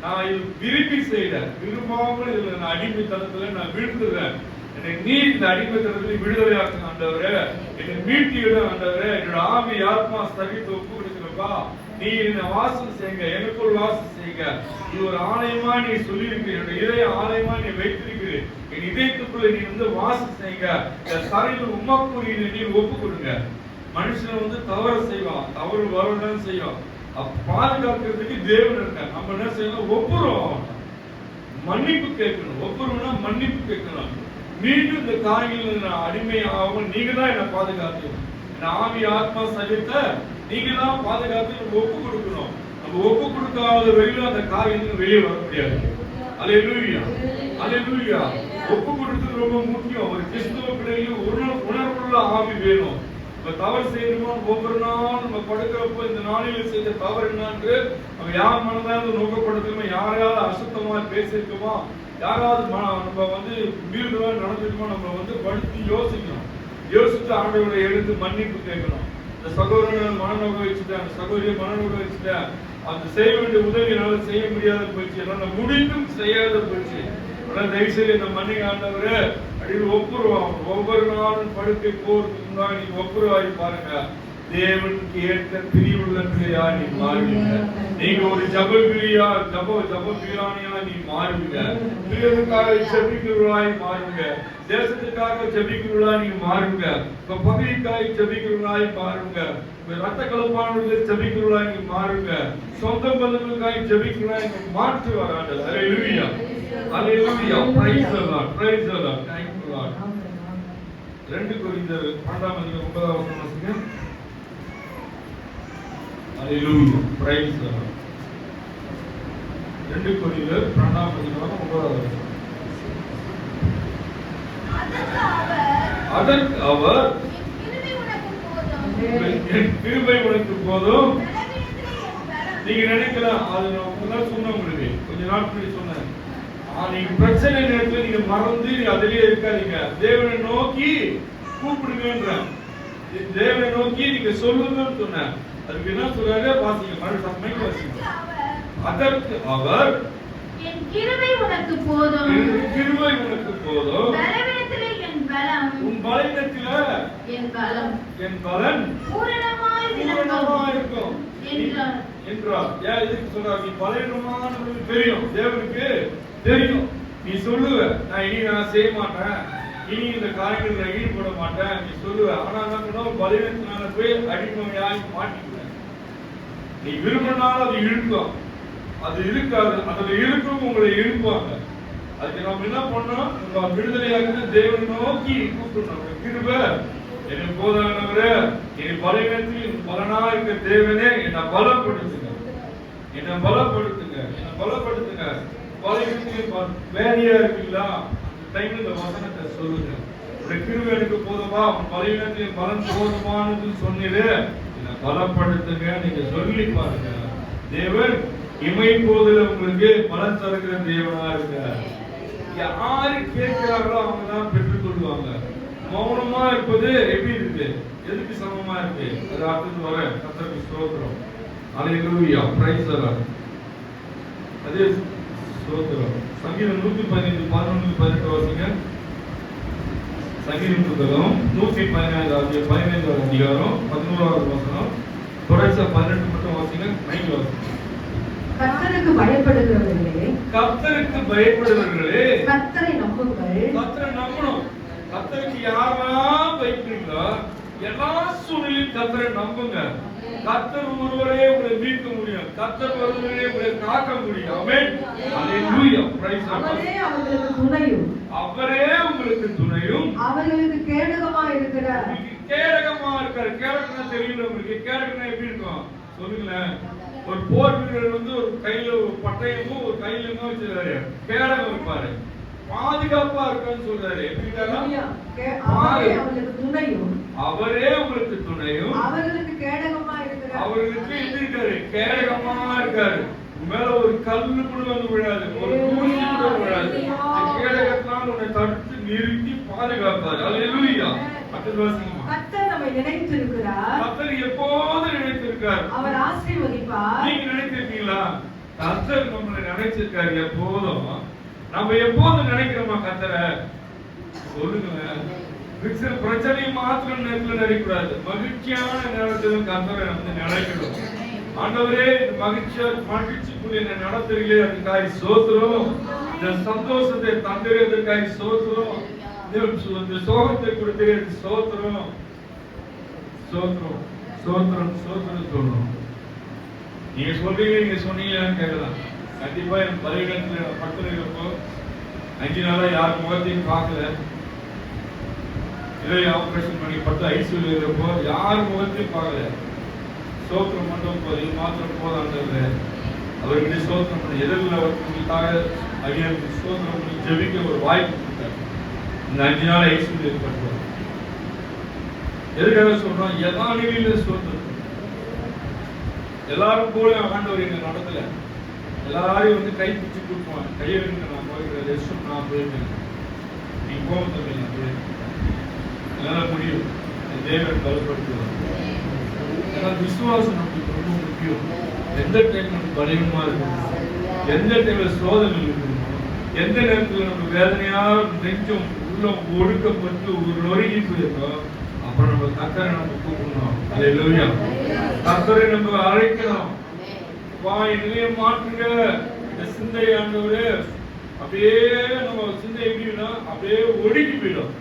நான் இது விரும்பி செய்யல, விரும்பாமல் இதுல நான் அடிமைத்தனத்துல நான் விழுந்துறேன். என்னை நீ இந்த அடிமைத்தனத்துல விடுதலையாக்க ஆண்டவரே, என்னை மீட்டியிட ஆண்டவரே, என்னோட ஆவி ஆத்மா ஸ்தகித்து ஒப்பு கொடுக்கிறப்பா, நீ என்னை வாசம் செய்யுங்க, எனக்குள் வாசம் செய்யுங்க. இது ஒரு ஆலயமா நீ சொல்லியிருக்க, என்னோட இதய ஆலயமா நீ வைத்திருக்கிற, என் இதயத்துக்குள்ள நீ வாசம் செய்யுங்க. என் சரையில் உமாக்குரிய நீ ஒப்பு கொடுங்க. மனுஷன் தவறு செய்வான், தவறு வரதான் செய்வான். பாதுகாக்கிறதுக்கு தேவன் இருக்க. நம்ம என்ன செய்யணும்? ஒப்புரவு, மன்னிப்பு கேட்கணும். ஒப்புரவுனா மன்னிப்பு கேட்கணும். மீண்டும் இந்த காரியங்கள் அடிமை ஆகும். நீங்க தான் என்ன பாதுகாக்கணும். ஆவி ஆத்மா சகித்த நீங்க தான் பாதுகாத்து ஒப்பு கொடுக்கணும். நம்ம ஒப்பு கொடுக்காத வரையிலும் அந்த காரியத்துக்கு வெளியே வர முடியாது. அல்லேலூயா, அல்லேலூயா. ஒப்பு கொடுத்தது ரொம்ப முக்கியம். ஒரு கிறிஸ்தவ பிள்ளைகளுக்கு உணர்வுள்ள ஆவி வேணும். நம்ம தவறு செய்யணுமோ ஒவ்வொரு நாளும் நம்ம படுக்கிறப்போ இந்த நாளில் செய்த தவறு என்னன்று நம்ம யார் மனதாவது நோக்கப்படுத்துமோ, யாரையாவது அசுத்தமா பேசியிருக்கோமோ, யாராவது நம்ம மீறுதலா நடந்திருக்கோமோ, நம்ம படுத்தி யோசிக்கணும். யோசித்து ஆண்டவரை எடுத்து மன்னிப்பு கேட்கணும். இந்த சகோதரன் மனநோக வச்சுட்டேன், அந்த சகோதரியை மனநோக வச்சுட்டேன், அந்த செய்ய வேண்டிய உதவி என்னால செய்ய முடியாத போச்சு, என்னால முடிந்தும் செய்யாத போச்சு. தயவுசெய்து இந்த மன்னிக்க ஆண்டவரே அப்படின்னு ஒப்புருவாங்க. ஒவ்வொரு நாளும் படுக்கை போறதுக்கு முன்னாடி நீங்க ஒப்புருவாகி பாருங்க. தேவனுக்கு ஏற்ற பிரிவுள்ள பிள்ளையா நீ மாறுவீங்க. நீங்க ஒரு ஜபபிரியா ஜபபிரானியா நீ மாறுவீங்க. பிரியருக்காக ஜெபிக்கிறவர்களாய் மாறுவீங்க. தேசத்துக்காக ஜெபிக்கிறவர்களாய் நீங்க மாறுவீங்க. உங்க பகுதிக்காக ஜெபிக்கிறவர்களாய் மாறுவீங்க. ரத்த கலப்பானவர்களுக்கு ஜெபிக்கிறவர்களாய் நீங்க மாறுவீங்க. சொந்த பந்தங்களுக்காக ஜெபிக்கிறவர்களாய் நீங்க மாற்றுவார் ஆண்டவர். ஹல்லேலூயா ஹல்லேலூயா. Praise the lord praise the lord. Thank you lord. 2 கொரிந்தியர் 12:9 ஹல்லேலூயா பிரைஸ் தி லார்ட். 2 கொரிந்தியர் 12:9 அதற்கு அவர் கிருபை உனக்கு போதும். நீங்க நினைக்கலாம், அது நான் சொன்ன உங்களுக்கு கொஞ்ச நாள் முன்னாடி சொன்னேன். நீங்க பிரச்சனை நேரத்தில் நீங்க மறந்து அதிலேயே இருக்காதீங்க. தேவனை நோக்கி கூப்பிடுங்க, தேவனை நோக்கி நீங்க சொல்லுங்கன்னு சொன்னேன். அதுக்கு என்ன சொல்றாரு வாசிங்க, மறுபடியும் வாசிங்க. அதற்கு அவர் என் கிருபை உனக்கு போதும், கிருபை உனக்கு போதும், பலவீனத்திலே என் பலம், உன் பலவீனத்திலே என் பலம், என் பலன் பூரணமாய் இருக்கும் என்றார். ஏன் இதுக்கு சொல்றார்? நீ பலவீனமானது தெரியும், தேவனுக்கு தெரியும். நீ சொல்லுவ, நான் செய்ய மாட்டேன், இனி இந்த காரியங்கள் நான் ஈடுபட மாட்டேன் நீ சொல்லுவ. ஆனா நான் பலவீனத்தினால போய் அடிமையாய் மாட்டிக்குவேன். நீ விரும்பினாலும் அது இழுக்கும், அது இருக்காது. அதுல இருக்கும் உங்களை இழுப்பாங்க. அதுக்கு நம்ம என்ன பண்ணோம்? உங்க விடுதலையாக தேவனை நோக்கி கூப்பிடணும். கிருபை எனக்கு போதானவரே, என் பலவீனத்தில் பலனா இருக்க தேவனே என்னை பலப்படுத்துங்க, என்னை பலப்படுத்துங்க, என்னை பலப்படுத்துங்க. பலவீனத்தில் வேலையா இருக்குங்களா? டைம்ல இந்த வசனத்தை சொல்லுங்க. ஒரு கிருபை எனக்கு போதுமா, பலவீனத்தில் பலன் போதுமானது சொன்னீரு, என்னை பலப்படுத்துங்க. நீங்க சொல்லி பாருங்க. தேவன் இமைப்போதுல உங்களுக்கு பலன் தருகிற தேவனா இருக்க. யாரு கேட்கிறார்களோ அவங்க தான் பெற்றுக் கொள்வாங்க. மௌனமா இருப்பது எப்படி இருக்கு? எதுக்கு சமமா இருக்கு? அது அடுத்து வர கர்த்தருக்கு ஸ்தோத்திரம். ஹல்லேலூயா பிரைஸ் தி லார்ட். அதே ஸ்தோத்திரம். சங்கீதம் 115:11-18 வாசிங்க. சங்கீதம் புத்தகம் 115 அதிகாரம் 11வது வசனம். தொடர்ச்சியா 12 மட்டும் வாசிங்க. மைண்ட் வாசிங்க. கர்த்தருக்கு பயப்படுகிறவர்களே, கர்த்தருக்கு பயப்படுகிறவர்களே, கர்த்தரை நம்புங்கள். கர்த்தரை நம்பணும். கர்த்தருக்கு யாரெல்லாம் பயப்படுறீங்களோ எல்லா சூழ்நிலையும் கர்த்தரை நம்புங்க. கர்த்தர் ஒருவரே உங்களை மீட்க முடியும். கர்த்தர் ஒருவரே உங்களை காக்க முடியும். ஆமென் ஹல்லேலூயா பிரைஸ் தி லார்ட். அவரே அவர்களுக்கு துணையும், அவரே உங்களுக்கு துணையும், அவர்களுக்கு கேடகமா இருக்கிறார். கேடகமா இருக்கார். கேடகம்னா தெரியல உங்களுக்கு? கேடகம்னா எப்படி இருக்கும் சொல்லுங்களேன். ஒரு போர் வீரர் ஒரு கையில ஒரு பட்டயமும் ஒரு கையிலயும் வச்சிருக்காரு. கேடகம் இருப்பாரு, பாதுகாப்பா இருக்கான்னு சொல்றாரு. அவர்களுக்கு துணையும், அவரே உங்களுக்கு துணையும், அவர்களுக்கு கேடகமா இருக்கிறார். அவர்களுக்கு எப்படி இருக்காரு? கேடகமா இருக்காரு. மேல ஒரு கல்லு கூட வந்து விழாது, ஒரு தூசி கூட விழாது. கேடகத்தால் உன்னை தடுத்து நிறுத்தி பாதுகாப்பார். ஹல்லேலூயா. கர்த்தர் நம்மை நினைத்திருக்கிறார். கர்த்தர் எப்போது நினைத்திருக்கிறார். அவர் ஆசீர்வதிப்பார். நீங்க நினைத்திருக்கீங்களா? கர்த்தர் நம்மளை நினைச்சிருக்காரு எப்போதும். நம்ம எப்போது நினைக்கிறோமா கர்த்தரை? சொல்லுங்க. பிரச்சனை மாத்திரம் நேரத்தில் நினைக்கூடாது, மகிழ்ச்சியான நேரத்திலும் கர்த்தரை நம்ம நினைக்கணும். ஆண்டவரே மகிழ்ச்சிக்குரிய நடத்துறீங்களே, அதுக்காக ஸ்தோத்திரம். இந்த சந்தோஷத்தை தந்துறதுக்காக ஸ்தோத்திரம். இந்த சோகத்தை கொடுத்தது ஸ்தோத்திரம். ஸ்தோத்திரம் ஸ்தோத்திரம் ஸ்தோத்திரம் சொல்லணும். நீங்க சொல்றீங்க, நீங்க சொன்னீங்கன்னு கேட்கலாம். கண்டிப்பா என் பலவீனத்துல படுத்து இருப்போ 5 நாளா யார் முகத்தையும் பார்க்கல. இதே ஆபரேஷன் பண்ணி பட்டு ஐசியூல இருப்போ யார் முகத்தையும் பார்க்கல. ஸ்தோத்திரம் மட்டும் போது, இது மாத்திரம் போதான்றது அவர்கிட்ட ஸ்தோத்திரம் பண்ணி எதிரில் அவர்களுக்காக ஐயாவுக்கு ஸ்தோத்திரம் பண்ணி ஜெபிக்க ஒரு வாய்ப்பு கொடுத்தாரு. இந்த 5 நாள் ஐசியூல ஏற்பட்டு எதுக்காக சொல்றோம்? எல்லா நிலையில ஸ்தோத்திரம். எல்லாரும் போல ஆண்டவர் எங்க நடத்தல. எல்லாரையும் கை பிடிச்சி கொடுப்பான். கையை நான் போயிருக்கேன், ரெஸ்ட் நான் போயிருக்கேன், நீ போகும் தம்பி, நான் போயிருக்கேன், என்னால முடியும். தேவன் பலப்படுத்துவார். ஏன்னா விசுவாசம் நமக்கு ரொம்ப முக்கியம். எந்த டைம் நமக்கு பலவீனமா இருக்கணும், எந்த டைம்ல சோதனை இருக்கணும், எந்த நேரத்தில் நமக்கு வேதனையா நெஞ்சம் உள்ள ஒடுக்கப்பட்டு ஒரு நொறுங்கி போயிருக்கோம், அப்ப அப்ப நம்ம கர்த்தரை நம்ம கூப்பிடணும். அல்லேலூயா. கர்த்தரை நம்ம அழைக்கணும். வா என்னைய மாற்றுங்க இந்த சிந்தை ஆண்டவரே. அப்படியே நம்ம சிந்தை எப்படின்னா அப்படியே ஒடுங்கி போயிடும்.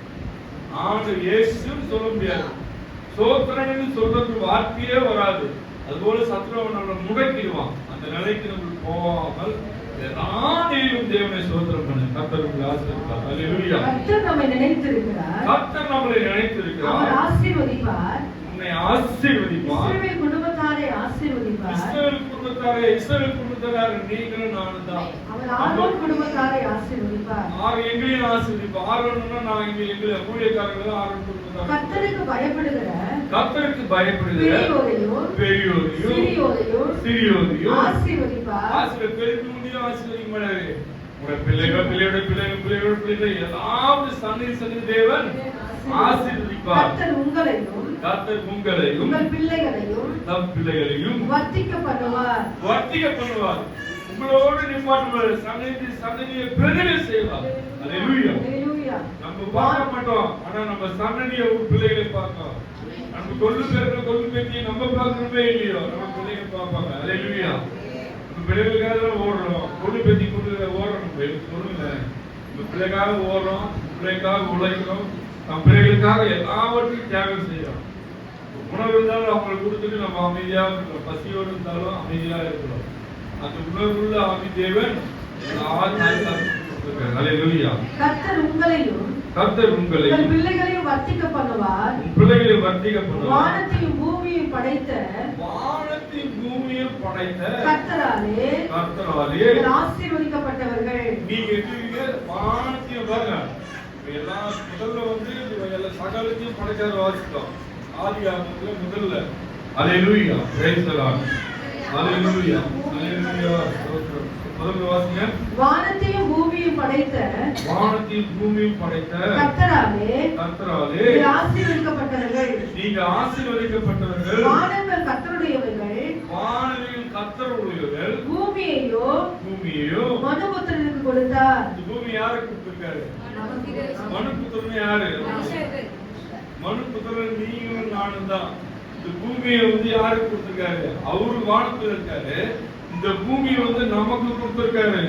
ஆண்டவர் இயேசுன்னு சொல்ல முடியாது. சோத்திரன்னு சொல்றதுக்கு வார்த்தையே வராது. அதுபோல சத்ருவன் நம்மளை முடக்கிடுவான். அந்த நிலைக்கு நம்ம போகாமல் நானேயும் தேவனை சோத்திரம் பண்ண கர்த்தருக்கு ஆசீர்வதிப்பார். அல்லேலூயா. கர்த்தர் நம்மை நினைத்திருக்கிறார். கர்த்தர் நம்மளை நினைத்திருக்கிறார். அவர் ஆசீர்வதிப்பார். உன்னை ஆசீர்வதிப்பார். இஸ்ரவேல் குடும்பத்தாரை ஆசீர்வதிப்பார். இஸ்ரவேல் குடும்பத்தாரை நீங்களும் நானும் தான். அவர் ஆரோன் குடும்பத்தாரை ஆசீர்வதிப்பார். எங்களையும் ஆசீர்வதிப்பார். ஆரோன்னா நான் எங்களை ஊழியக்காரர்கள் ஆரோன் குடும்பத்தார். கர்த்தருக்கு பயப்படுகிற பெரியோரையும் சிறியோரையும் ஆசீர்வதிப்பார். பெரியவரையும் ஆசீர்வதிக்க மாட்டாரு. உங்க பிள்ளைகள் எல்லாவது சந்நிதி தேவன் ஆசீர்வதிப்பார். கர்த்தர் உங்களையும் உங்கள் பிள்ளைகளையும் வர்த்திக்க பண்ணுவார். உங்களோடு நிப்பாட்டுவார். சந்ததியை பெருக செய்வார். அல்லேலூயா. நம்ம பார்க்க மாட்டோம், ஆனா நம்ம சந்ததியை பிள்ளைகளை பார்க்கிறோம். நம்ம கொள்ளு பேத்தியை நம்ம பார்க்கணுமே இல்லையோ, நம்ம பிள்ளைகள் பார்ப்பாங்க. அல்லேலூயா. நம்ம பிள்ளைகளுக்காக ஓடுறோம், கொள்ளு பேத்தி கொண்டு ஓடுறோம். சொல்லுங்க, நம்ம பிள்ளைக்காக ஓடுறோம், பிள்ளைக்காக உழைக்கிறோம், நம்ம பிள்ளைகளுக்காக எல்லாவற்றையும் தியாகம் செய்யறோம். உணவு இருந்தாலும் அவங்களுக்கு கொடுத்துட்டு நம்ம அமைதியா இருக்கிறோம். பசியோடு இருந்தாலும் அமைதியா இருக்கிறோம். அந்த உணர்வுள்ள ஆவி தேவன் கர்த்தர் உங்களையும் பிள்ளைகளையும் வர்த்திக்க பண்ணுவார். வானத்தையும் பூமியையும் படைத்த கர்த்தராலே ஆசீர்வதிக்கப்பட்டவர்கள். நீங்க வானத்தையும் பாருங்க, எல்லா முதல்ல எல்லா சகலத்தையும் படைக்காத வாசிட்டோம். ஆதியாகமத்துல முதல்ல. அல்லேலூயா. Praise the lord. அல்லேலூயா. அல்லேலூயா. முதல்ல வாசிங்க. வானத்தையும் பூமியையும் படைத்த கர்த்தராலே ஆசீர்வதிக்கப்பட்டவர்கள். நீங்க ஆசீர்வதிக்கப்பட்டவர்கள். வானங்கள் கர்த்தருடையவைகள். பூமியையோ மனுபுத்திரனுக்கு கொடுத்தார். இந்த பூமி யாருக்கு கொடுத்திருக்காரு? மனுபுத்திரன் யாரு? மனுபுத்திரன் நீங்களும் நானும் தான். இந்த பூமியை யாருக்கு கொடுத்திருக்காரு? அவரு வானத்துல இருக்காரு. இந்த பூமியை நமக்கு கொடுத்திருக்காரு.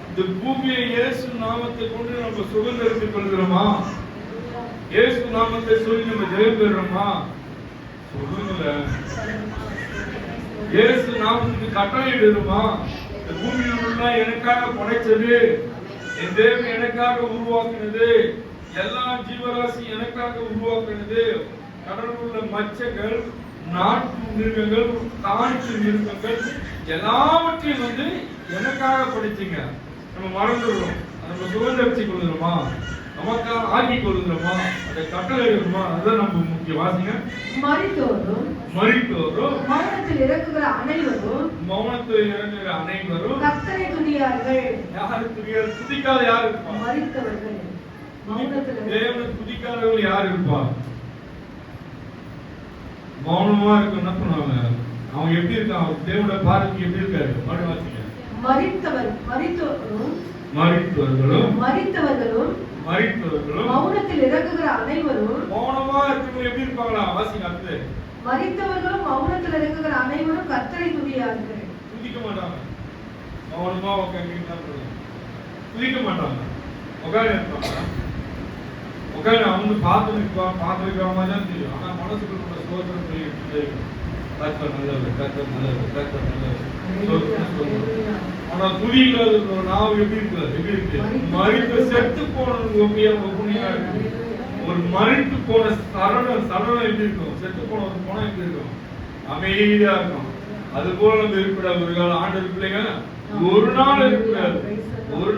இந்த பூமியை இயேசு நாமத்தை கொண்டு நம்ம சுதந்திரத்துக் கொள்கிறோமா? இயேசு நாமத்தை சொல்லி நம்ம ஜெயம் பெறுறோமா? சொல்லுங்க. இயேசு நாமத்துக்கு கட்டளையிடுறோமா? இந்த பூமியில எனக்காக படைச்சது, என் தேவன் எனக்காக உருவாக்கினது, எல்லா ஜீவராசி எனக்காக உருவாக்கினது, கடலில் உள்ள மச்சங்கள், நாட்டு மிருகங்கள், காட்டு மிருகங்கள் எல்லாவற்றையும் எனக்காக படிச்சீங்க. நம்ம மறந்துடுறோம். நம்ம சுதந்திரத்தை கொள்ளுறோமா? நமக்காக ஆக்கி கொள்ளுறோமா? அதை கட்டளையிடுறோமா? அதுதான் நம்ம முக்கிய. வாசிங்க. மரித்தோரும் மௌனத்தில் இறங்குகிற அனைவரும் கர்த்தரை துதியார்கள். யாரு துதியார்? துதிக்காத யார் இருப்பா? மரித்தவர்கள். தேவனை துதிக்காதவர்கள் யார் இருப்பா? மௌனமா இருக்க என்ன பண்ணுவாங்க? அவங்க எப்படி இருக்காங்க? தேவனோட பார்வைக்கு எப்படி இருக்காரு? மறுவாசிங்க. மரித்தவர்களும் மௌனத்தில் இறங்குகிற அனைவரும். மௌனமா இருக்கவங்க எப்படி இருப்பாங்களா? வாசிங்க. அடுத்து. மரித்தவர்களும் மௌனத்தில் இறங்குகிற அனைவரும் கர்த்தரை துதியார்கள். துதிக்க மாட்டாங்க. மௌனமா உட்கார்ந்து துதிக்க மாட்டாங்க. உட்கார்ந்து இருப்பாங்க. உட்கார்ந்து அவங்க பார்த்து இருக்கிற மாதிரி தான் தெரியும். ஆனா மனசுக்குள்ள ஸ்தோத்திரம் சொல்லிட்டு கர்த்தர் நல்லவர், கர்த்தர் நல்லவர், கர்த்தர் நல்லவர். ஆனா துதியில நாவு எப்படி இருக்கு? மரித்து செத்து போன புண்ணியா இருக்கு. ஒரு மரித்து போன சரணம் எப்படி இருக்கும்? செத்து போன ஒரு பணம் எப்படி இருக்கும்? அமைதியா இருக்கும். அது போல நம்ம இருக்கக்கூடாது. ஒரு காலம் ஆண்டவர் பிள்ளைங்க ஒரு நாள் இருக்கக்கூடாது, ஒரு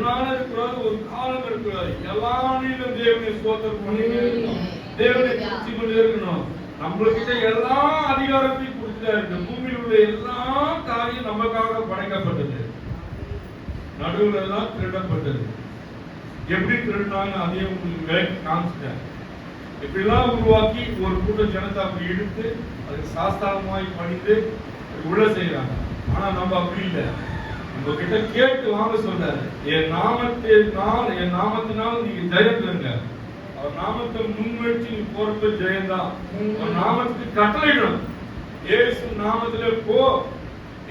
காலம் இருக்கக்கூடாது. எல்லா நாளிலும் தேவனை ஸ்தோத்திரம் பண்ணிட்டே இருக்கணும், தேவனை துதிச்சு கொண்டே இருக்கணும். நம்மகிட்ட எல்லா அதிகாரத்தையும் கொடுத்துட்டா இருக்கு. பூமியில் உள்ள எல்லா காரியம் நமக்காக படைக்கப்பட்டது. நடுவுல எல்லாம் திருடப்பட்டது. எப்படி திருடினாங்க அதையும் உங்களுக்கு விலைக்கு காமிச்சிட்டேன். இப்படிலாம் உருவாக்கி ஒரு கூட்டம் ஜனத்தை அப்படி எடுத்து அதுக்கு சாஸ்தாரமாய் பணிந்து உள்ள செய்யறாங்க. ஆனா நம்ம அப்படி இல்லை. நம்ம கிட்ட கேட்டு வாங்க சொல்றாரு. என் நாமத்தினால் நீங்க ஜெயம் பெறுங்க. அவர் நாமத்தை முன்வச்சு நீ போறது ஜெயம்தான். அவர் நாமத்துக்கு கட்டளையிடும். இயேசு நாமத்திலே போ,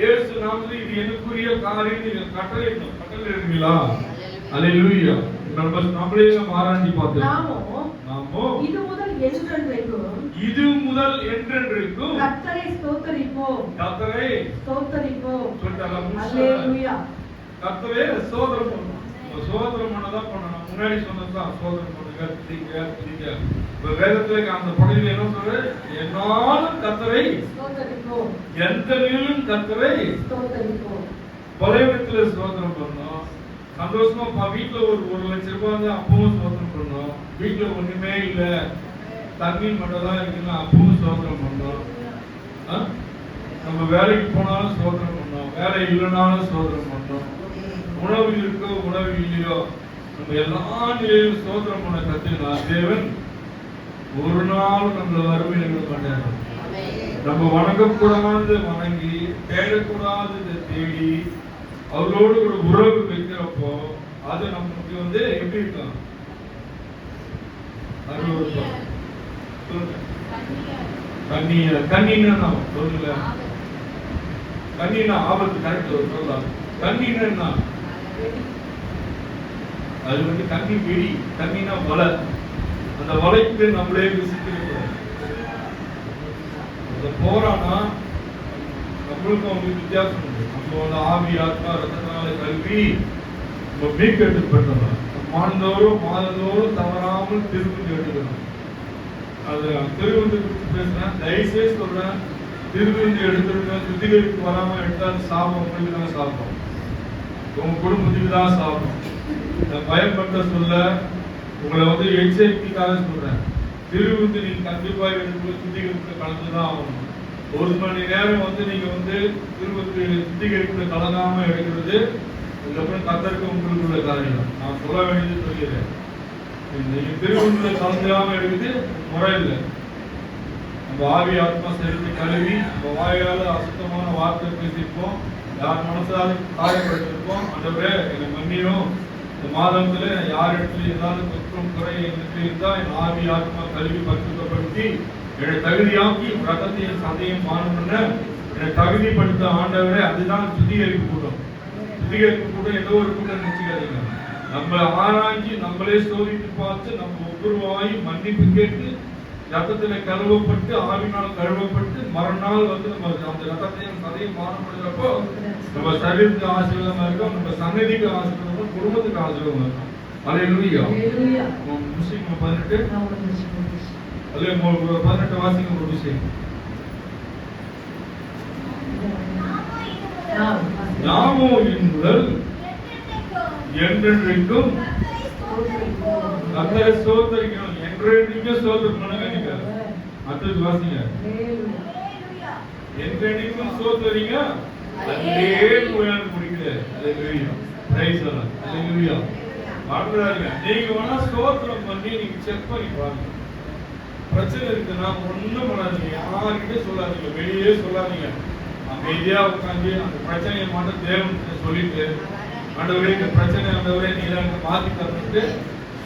இயேசு நாமத்திலே இது எனக்குரிய காரியம் நீங்க கட்டளையிடணும். கட்டளையிடுவீங்களா? அல்லேலூயா. நம்மளே ஆராய்ச்சி பார்த்தோம். நாமோ இது முதல் என்றென்றைக்கும் கர்த்தரை ஸ்தோத்திரிப்போம். கர்த்தரை ஸ்தோத்திரிப்போம். அல்லேலூயா. கர்த்தரை ஸ்தோத்திரம் பண்ணணும். ஸ்தோத்திரம் பண்ணதான் பண்ணணும். முன்னாடி சொன்னதுதான் ஸ்தோத்திரம் பண்ணுங்க, துதிங்க. இப்ப வேதத்துல அந்த பகுதியில் என்ன சொல்ற? என்னாலும் கர்த்தரை ஸ்தோத்திரிப்போம். எந்த நிலையிலும் கர்த்தரை ஸ்தோத்திரிப்போம். பலவிடத்துல ஸ்தோத்திரம் பண்ணணும். சந்தோஷமா வீட்டுல ஒரு 1,00,000 ரூபாய் வந்து அப்பவும் ஸ்தோத்திரம் பண்ணணும். வீட்டுல ஒண்ணுமே இல்ல, தண்ணி மட்டும் தான் இருக்குன்னா அப்பவும் ஸ்தோத்திரம் பண்ணணும். நம்ம வேலைக்கு போனாலும் ஸ்தோத்திரம் பண்ணணும், வேலை இல்லைனாலும் ஸ்தோத்திரம் பண்ணணும். உணவு இருக்கோ உணவு இல்லையோ நம்ம எல்லா நிலையிலும் ஸ்தோத்திரம் பண்ண கத்துக்கினா தேவன் ஒரு நாள் நம்மள வறுமை மாட்டாங்க. நம்ம வணங்கக்கூடாது வணங்கி, தேடக்கூடாது தேடி, அவரோடு ஒரு உறவு வைக்கிறப்போ அது நமக்கு வந்து எப்படி இருக்கும்? கண்ணீனா சொல்லுங்க. கண்ணீனா ஆபத்து. கரெக்ட் சொல்லலாம். கண்ணீனா அது வந்து கண்ணி வெடி. கண்ணினா வலை. அந்த வலைக்கு நம்மளே விசிக்கிறோம். அந்த போரானா நம்மளுக்கும் அவங்களுக்கு வித்தியாசம் உண்டு. நம்ம வந்து ஆவி ஆத்மா ரத்தனால கல்வி நம்ம மீட்கெட்டு பெற்றோம். மாதந்தோறும் தவறாமல் திருப்பதி எடுக்கணும். அது திருவிந்து குறித்து பேசுறேன். தயவுசெய்து சொல்றேன், திருவிந்து எடுத்துருங்க. சுத்திகரிப்பு வராம எடுத்தால் சாபம் உங்களுக்கு தான் சாப்பிடும், உங்க குடும்பத்துக்கு தான் சாப்பிடும். பயன்படுத்த சொல்ல உங்களை வந்து எச்சரிக்கைக்காக சொல்றேன். திருவிந்து நீங்க கண்டிப்பா எடுத்து சுத்திகரிப்பு கலந்துதான் ஆகணும். 1 மணி நேரம் வந்து நீங்க வந்து திருவிந்து சுத்திகரிப்பு கலங்காம எடுக்கிறது இதுக்கப்புறம் கத்தருக்கு உங்களுக்கு உள்ள காரியம். நான் சொல்ல வேண்டியது சொல்லிடுறேன். நீங்க திருவிந்துல கலந்துக்காம எடுக்கிறது முறை இல்லை. நம்ம ஆவி ஆத்மா செலுத்தி கழுவி நம்ம வாயால அசுத்தமான வார்த்தை பேசியிருப்போம், யார் மனசால காயப்பட்டிருப்போம். ஆண்டவரே என்னை மன்னியும். இந்த மாதத்துல யார் இடத்துல ஏதாவது குற்றம் குறை எனக்கு இருந்தா என் ஆவி ஆத்மா கல்வி பரிசுத்தப்படுத்தி என்னை தகுதியாக்கி ரத்தத்தையும் சதையும் பானம் பண்ண என்னை தகுதிப்படுத்த ஆண்டவரே. அதுதான் சுத்திகரிப்பு கூட்டம். சுத்திகரிப்பு கூட்டம் ஏதோ ஒரு கூட்டம் நினைச்சுக்காதீங்க. நம்மளை ஆராய்ச்சி நம்மளே சோதித்து பார்த்து நம்ம ஒவ்வொருவாய் மன்னிப்பு கேட்டு ரத்தத்துல கழுவப்பட்டு ஆவினால் கழுவப்பட்டு மறுநாள் வந்து நம்ம அந்த ரத்தத்தையும் சதையும் பானம் பண்ணுறப்போ நம்ம சரீரத்துக்கு ஆசீர்வாதமா இருக்கும், நம்ம சன்னதிக்கு ஆசீர்வாதம், குடும்பத்துக்கு ஆசீர்வாதம் இருக்கும். அல்லேலூயா. முஸ்லிம் 18 அல்லே 18 வாசிங்க ஒரு விஷயம். நாமோ முதல் என்றென்றைக்கும் கர்த்தரை ஸ்தோத்திரிக்கணும். என்றென்றைக்கும் ஸ்தோத்திரம் பண்ணுங்க. நீங்க அடுத்தது வாசிங்க. என்றென்றைக்கும் ஸ்தோத்திரிங்க. அல்லேலூயா முடிக்கல. அல்லேலூயா. Praise the lord. அல்லேலூயா. பாடுறாங்க. நீங்க வேணா ஸ்தோத்திரம் பண்ணி நீங்க செக் பண்ணி பாருங்க. பிரச்சனை இருக்குன்னா ஒண்ணும் பண்ணாதீங்க, யார்கிட்ட சொல்லாதீங்க, வெளியே சொல்லாதீங்க. அமைதியா உட்காந்து அந்த பிரச்சனையை மட்டும் தேவன் சொல்லிட்டு ஆண்டவரே இந்த பிரச்சனை ஆண்டவரே நீ எனக்கு மாத்தி தரணுட்டு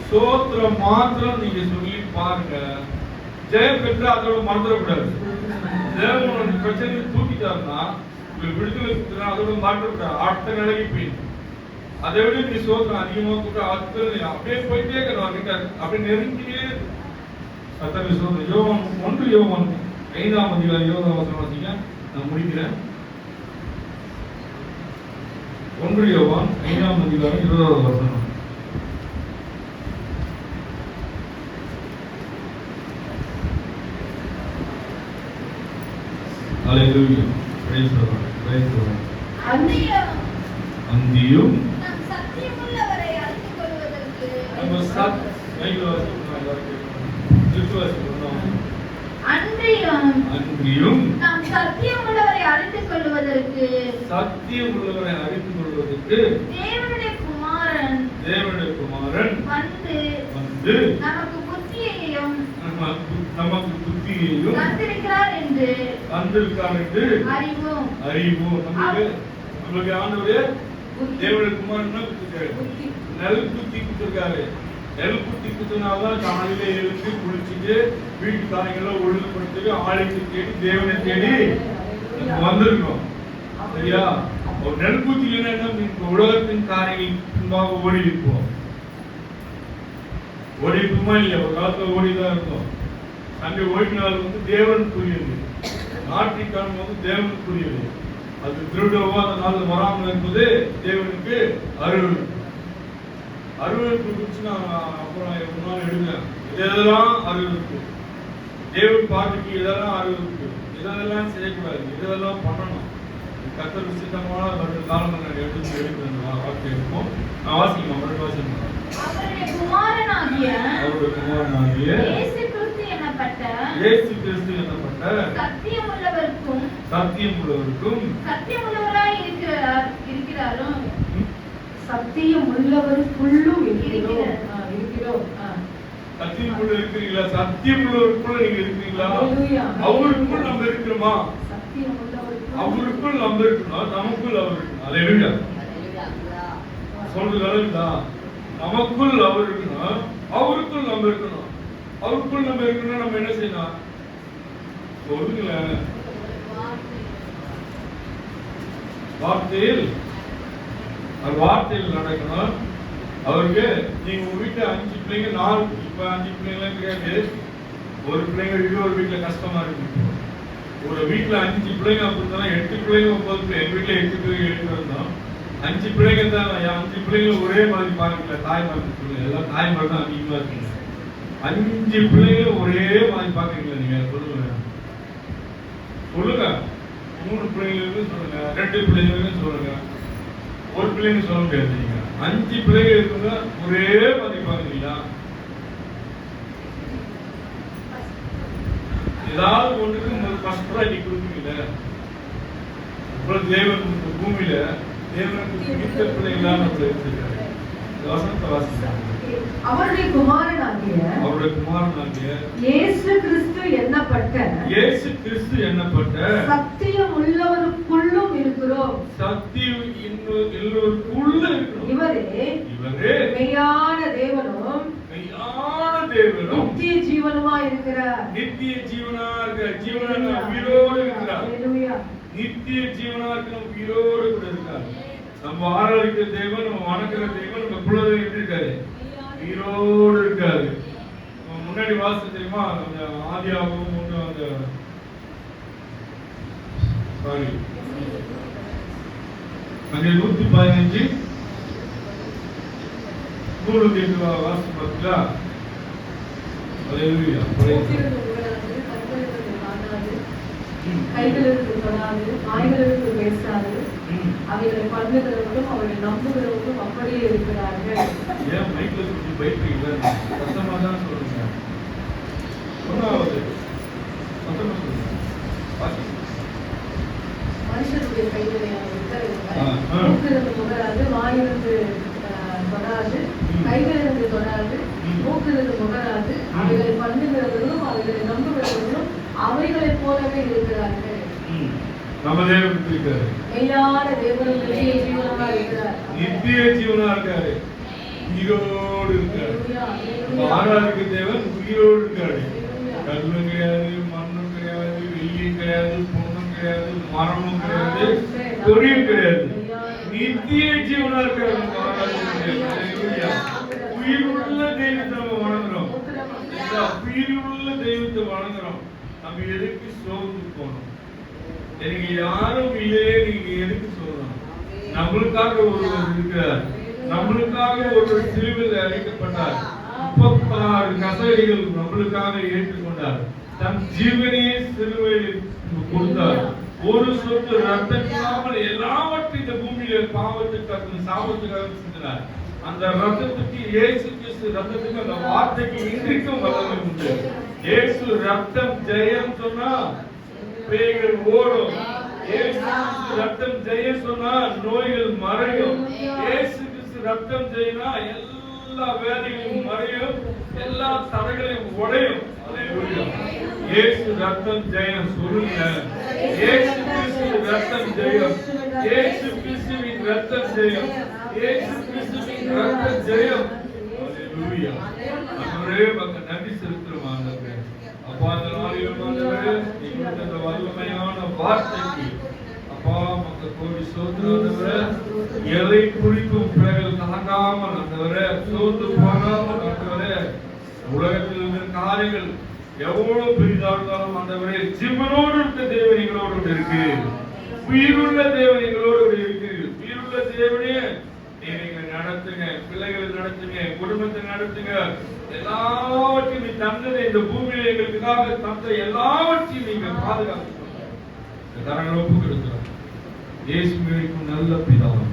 ஸ்தோத்திரம் மாத்திரம் நீங்க சொல்லி பாருங்க. ஜெயம் பெற்று அதோட மறந்துடக்கூடாது. தேவன் பிரச்சனையை தூக்கிட்டாருன்னா உங்களுக்கு விடுதலை கொடுத்துனா அதோட மறந்துடக்கூடாது. அடுத்த நிலைக்கு போயிடும். அதை விட நீ ஸ்தோத்திரம் அதிகமா கூட அடுத்த அப்படியே போயிட்டே இருக்கணும். அப்படியே நெருங்கியே கர்த்தரை ஸ்தோத்திரம். யோவான் 1 யோவான் 5ஆம் அதிகாரம் 20ஆம் வசனம் வாசிங்க. நான் முடிக்கிறேன். 1 யோவான் 5ஆம் அதிகாரம் 20ஆம் வசனம். ஹalleluya. praise the Lord. praise the Lord. அந்தியும் நாம் சத்தியமுள்ளவரை அறிந்து கொள்வதற்கு நம்ம அன்றியும் நாம் சத்தியமுள்ளவரை அறிந்து கொள்வதற்கு தேவனுடைய குமாரன் வந்து நமக்கு புத்தியையும் தந்திருக்கிறார் என்று அறிவோம். நம்மளுக்கு ஆண்டவரே தேவனுடைய குமாரன் நல்ல புத்தி கொடுத்திருக்காரு. நெல் குத்தி குத்துனாதான் காலையில எழுந்து குளிச்சுட்டு வீட்டு காரியங்களை ஒழுங்குபடுத்தி ஆளுக்கு தேடி தேவனை தேடி வந்திருக்கோம். சரியா? ஒரு நெல் குத்தி இல்லைன்னா உலகத்தின் காரியங்கள் பின்பாக ஓடி இருப்போம். ஓடி இருக்குமா இல்லையா? ஒரு காலத்துல ஓடிதான் இருந்தோம். அங்கே ஓடினால் தேவனுக்குரியது, நாட்டிற்கான தேவனுக்குரியது. அது திருடவோ அந்த நாள் வராமல் இருப்பது தேவனுக்கு அருள். அருவருப்பு குறிச்சு நான் அப்புறம் ஒரு நாள் எடுங்க. இதெல்லாம் அருவருப்பு, தேவன் பார்வைக்கு இதெல்லாம் அருவருப்பு, இதெல்லாம் செய்யக்கூடாது, இதெல்லாம் பண்ணணும். கர்த்தர் விசித்தமான ஒரு காலம் எடுத்து வார்த்தை இருக்கும். நான் வாசிக்கலாம், மறுபடியும் வாசிக்கலாம். அவருடைய குமாரனாகிய இயேசு கிறிஸ்து என்னப்பட்ட சத்தியமுள்ளவருக்கும் சத்தியமுள்ளவராய் இருக்கிறாரோ சத்தியமுள்ளவருக்குள்ளும் இருக்கிறோம். சத்தியமுள்ள இருக்கிறீங்களா? சத்தியமுள்ளவருக்குள்ள நீங்க இருக்கிறீங்களா? அவருக்குள் நம்ம இருக்கிறோமா? அவருக்குள் நம்ம இருக்கணும், நமக்குள் அவர் இருக்கணும். அல்லேலூயா. சொல்றது நல்லதா? நமக்குள் அவர் இருக்கணும், அவருக்குள் நம்ம இருக்கணும். அவருக்குள் நம்ம இருக்கணும்னா நம்ம என்ன செய்யணும் சொல்லுங்களேன். வார்த்தையில் நடக்கணும். அவருக்கு நீங்க உங்க வீட்டுல 5 பிள்ளைங்க, 4 இப்ப 5 பிள்ளைங்க கிடையாது. ஒரு பிள்ளைங்க இன்னொரு வீட்டுல கஷ்டமா இருக்கு. ஒரு வீட்டுல 5 பிள்ளைங்க அப்படின்னா 8 பிள்ளைங்க 9 பிள்ளைங்க. எங்க வீட்டுல 8 பிள்ளைங்க இருந்தோம். 5 பிள்ளைங்க தான். 5 பிள்ளைங்க ஒரே மாதிரி பாக்கல. தாய்மார்கள் பிள்ளைங்க எல்லாம் தாய்மார் தான் அதிகமா இருக்குங்க. 5 பிள்ளைங்க ஒரே மாதிரி பாக்குறீங்களா? நீங்க சொல்லுங்க சொல்லுங்க. 3 பிள்ளைங்களுக்கு சொல்லுங்க, 2 பிள்ளைங்களுக்கு சொல்லுங்க, ஒரு பிள்ளைங்க சொல்ல முடியாது. நீங்க 5 பிள்ளைங்க இருக்குங்க ஒரே மாதிரி பாக்குறீங்களா? ஏதாவது ஒன்றுக்கு ஃபர்ஸ்ட் ப்ரையாரிட்டி கொடுப்பீங்கல்ல. அப்புறம் தேவன் பூமியில தேவனுக்கு பிடித்த பிள்ளைங்களா நம்ம வச்சிருக்காரு. வசனத்தை வாசிக்கிறாங்க. அவருடைய குமாரனாகிய இயேசு கிறிஸ்து எண்ணப்பட்ட சத்தியம் உள்ளவருக்குள்ளும் இருக்கிறோம். சத்தியம் எல்லோருக்குள்ள இருக்கிறோம். இவரே மெய்யான தேவனும் நித்திய ஜீவனுமா இருக்கிறார். நித்திய ஜீவனா இருக்க ஜீவனா உயிரோடு இருக்கிறார். நித்திய ஜீவனா இருக்கிற உயிரோடு கூட இருக்கார். நம்ம ஆராதிக்கிற தேவன், நம்ம வணங்குற தேவன் நம்ம குலதெய்வம் எப்படி இருக்காரு? உயிரோடு இருக்காரு. முன்னாடி வாசல் தெரியுமா? அந்த ஆதியாகவும் அந்த சாரி அங்கே 115 வாசல் பார்த்தீங்களா? அல்லேலூயா. கைகளுக்கு தொடாது, வாய்களுக்கு பேசாது, அவைகளை பண்ணுகிறவர்களும் அவரை நம்புகிறவர்களும் அப்படியே இருக்கிறார்கள். ஏன் மைக்ல சொல்லி பயப்படுறீங்களா? கஷ்டமா தான் சொல்லுங்க. ஒன்றாவது சத்தமா சொல்லுங்க. மனுஷனுடைய கைகளை மூக்கிலிருந்து முகராது, வாயிலிருந்து தொடாது, கைகளிலிருந்து தொடாது, மூக்கிலிருந்து முகராது, அவைகளை பண்ணுகிறவர்களும் அவைகளை நம்புகிறவர்களும் அவைகளை போலவே இருக்கிறார்கள். நம்ம தேவன் இருக்காரு. மெய்யான தேவன் நித்திய ஜீவனா இருக்கிறார். நித்திய ஜீவனா இருக்காரு. உயிரோடு இருக்காரு. ஆராதிக்க தேவன் உயிரோடு இருக்காரு. கல்லும் கிடையாது, மண்ணும் கிடையாது, வெள்ளியும் கிடையாது, பொண்ணும் கிடையாது, மரமும் கிடையாது, கொடியும் கிடையாது. நித்திய ஜீவனா இருக்காரு. உயிருள்ள தெய்வத்தை நம்ம வணங்குறோம். உயிருள்ள தெய்வத்தை வணங்குறோம். நம்ம எதுக்கு சோர்ந்து போனோம்? எனக்கு யாரும் இல்லையே, நீங்க எதுக்கு சொல்லணும்? நம்மளுக்காக ஒருவர் இருக்கிறார். நம்மளுக்காக ஒருவர் சிலுவையில் அழைக்கப்பட்டார். 36 கசைகள் நம்மளுக்காக ஏற்றுக்கொண்டார். தன் ஜீவனையே சிலுவையில் கொடுத்தார். ஒரு சொட்டு ரத்தம் இல்லாமல் எல்லாவற்றையும் இந்த பூமியில பாவத்துக்காக சாபத்துக்காக செஞ்சினார். அந்த ரத்தத்துக்கு இயேசு கிறிஸ்து ரத்தத்துக்கு அந்த வார்த்தைக்கு இன்றைக்கும் வல்லமை உண்டு. இயேசு ரத்தம் ஜெயம் சொன்னா பேய்கள் ஓடும். இயேசு கிறிஸ்து ரத்தம் ஜெயம் சொன்னா நோய்கள் மறையும். இயேசு கிறிஸ்து ரத்தம் ஜெயனா எல்லா வேதிகளும் மறையும், எல்லா தடைகளையும் உடையும். அல்லேலூயா. இயேசு ரத்தம் ஜெயம் சொல்லுங்க. இயேசு கிறிஸ்து ரத்தம் ஜெயம். இயேசு கிறிஸ்துவின் ரத்தம் ஜெயம். இயேசு கிறிஸ்துவின் ரத்தம் ஜெயம். அல்லேலூயா. ஆண்டவரே உமக்கு நன்றி செலுத்துறோம் ஆண்டவரே. அப்பா இந்த நாளிலும் ஆண்டவரே நீங்க கொடுத்த இந்த வல்லமையான வார்த்தைக்கு அப்பா உமக்கு கோடி ஸ்தோத்திரம் ஆண்டவரே. எதை குறித்தும் பிள்ளைகள் தாங்காமல் ஆண்டவரே, சோர்ந்து போகாமல் ஆண்டவரே, உலகத்தில் இருக்கிற காரியங்கள் எவ்வளவு பெரிதாக இருந்தாலும் ஆண்டவரே, ஜீவனோடு இருக்க தேவன் எங்களோடு இருக்கு. உயிருள்ள தேவன் எங்களோடு இருக்கு. உயிருள்ள தேவனே நீங்க நடத்துங்க, பிள்ளைகளை நடத்துங்க, குடும்பத்தை நடத்துங்க. எல்லாவற்றையும் நீ தந்தது இந்த பூமியில எங்களுக்காக தந்த எல்லாவற்றையும் நீங்க பாதுகாத்து ஒப்பு கொடுக்கிறோம். இயேசுவின் நல்ல பிதாவே.